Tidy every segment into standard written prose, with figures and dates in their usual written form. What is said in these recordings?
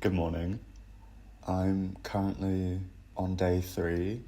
Good morning. I'm currently on day 3,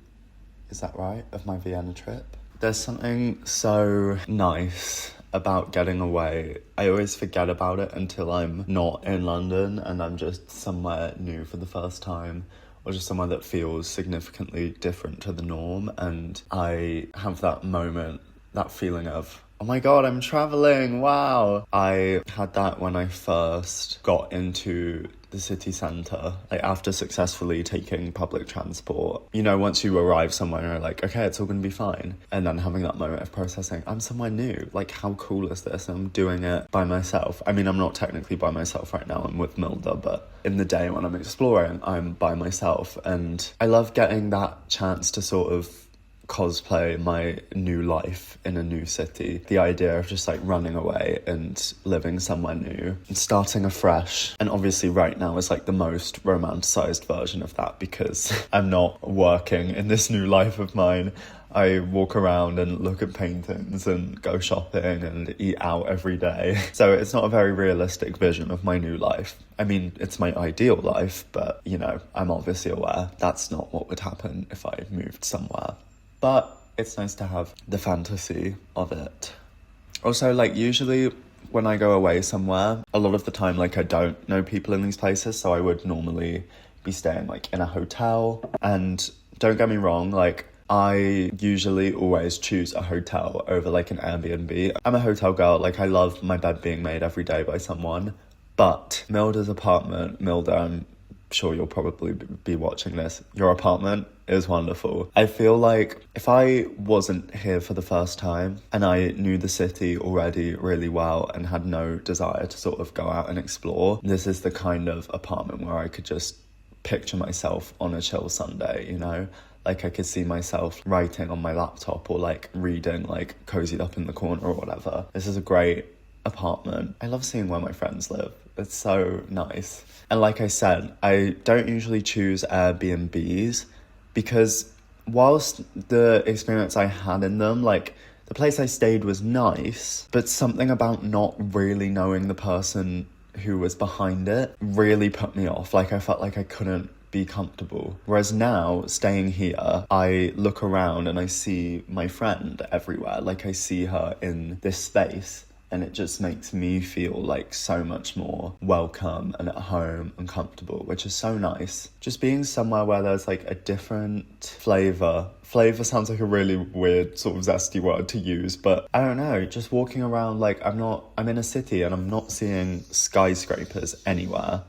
is that right, of my Vienna trip. There's something so nice about getting away. I always forget about it until I'm not in London and I'm just somewhere new for the first time, or just somewhere that feels significantly different to the norm, and I have that moment, that feeling of, oh my god, I'm traveling, wow. I had that when I first got into the city centre, like after successfully taking public transport. You know, once you arrive somewhere and you're like, okay, it's all gonna be fine. And then having that moment of processing, I'm somewhere new. Like, how cool is this? I'm doing it by myself. I mean, I'm not technically by myself right now, I'm with Milda, but in the day when I'm exploring, I'm by myself. And I love getting that chance to sort of cosplay my new life in a new city. The idea of just like running away and living somewhere new and starting afresh. And obviously right now is like the most romanticized version of that because I'm not working in this new life of mine. I walk around and look at paintings and go shopping and eat out every day. So it's not a very realistic vision of my new life. I mean, it's my ideal life, but you know, I'm obviously aware that's not what would happen if I moved somewhere. But it's nice to have the fantasy of it. Also, like, usually when I go away somewhere, a lot of the time, like, I don't know people in these places, so I would normally be staying, like, in a hotel. And don't get me wrong, like, I usually always choose a hotel over, like, an Airbnb. I'm a hotel girl, like, I love my bed being made every day by someone. But Milda's apartment, Milda, I'm sure you'll probably be watching this, your apartment is wonderful. I feel like if I wasn't here for the first time and I knew the city already really well and had no desire to sort of go out and explore, this is the kind of apartment where I could just picture myself on a chill Sunday, you know? Like, I could see myself writing on my laptop or like reading, like cozied up in the corner or whatever. This is a great apartment. I love seeing where my friends live. It's so nice. And like I said, I don't usually choose Airbnbs because whilst the experience I had in them, like the place I stayed was nice, but something about not really knowing the person who was behind it really put me off. Like, I felt like I couldn't be comfortable. Whereas now, staying here, I look around and I see my friend everywhere. Like, I see her in this space. And it just makes me feel like so much more welcome and at home and comfortable, which is so nice. Just being somewhere where there's like a different flavour. Flavour sounds like a really weird sort of zesty word to use, but I don't know, just walking around, like I'm in a city and I'm not seeing skyscrapers anywhere.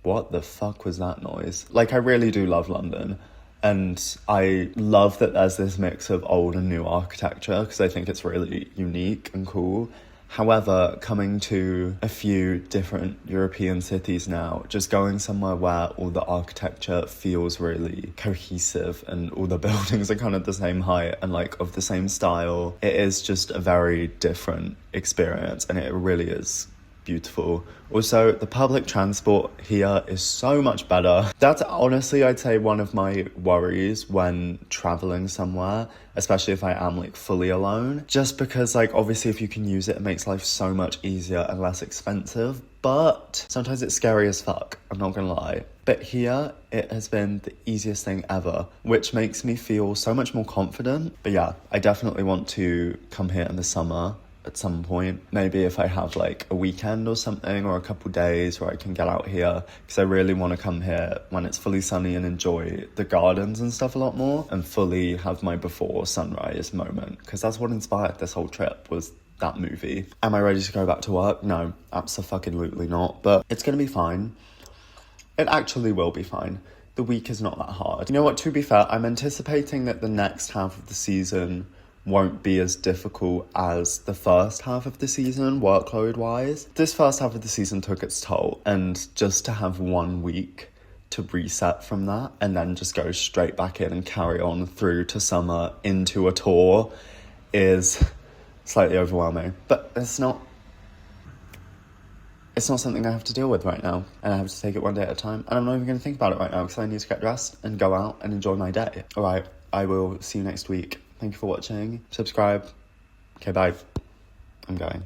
What the fuck was that noise? Like, I really do love London. And I love that there's this mix of old and new architecture because I think it's really unique and cool. However, coming to a few different European cities now, just going somewhere where all the architecture feels really cohesive and all the buildings are kind of the same height and like of the same style, it is just a very different experience and it really is beautiful. Also, the public transport here is so much better. That's honestly, I'd say, one of my worries when traveling somewhere, especially if I am like fully alone, just because like obviously if you can use it, it makes life so much easier and less expensive, but sometimes it's scary as fuck, I'm not gonna lie. But here, it has been the easiest thing ever, which makes me feel so much more confident. But yeah, I definitely want to come here in the summer at some point, maybe if I have like a weekend or something or a couple days where I can get out here, because I really want to come here when it's fully sunny and enjoy the gardens and stuff a lot more and fully have my before sunrise moment, because that's what inspired this whole trip, was that movie. Am I ready to go back to work? No, absolutely not, but it's gonna be fine. It actually will be fine. The week is not that hard. You know what, to be fair, I'm anticipating that the next half of the season won't be as difficult as the first half of the season, workload-wise. This first half of the season took its toll, and just to have 1 week to reset from that and then just go straight back in and carry on through to summer into a tour is slightly overwhelming. But it's not something I have to deal with right now, and I have to take it one day at a time, and I'm not even going to think about it right now because I need to get dressed and go out and enjoy my day. All right, I will see you next week. Thank you for watching. Subscribe. Okay, bye. I'm going.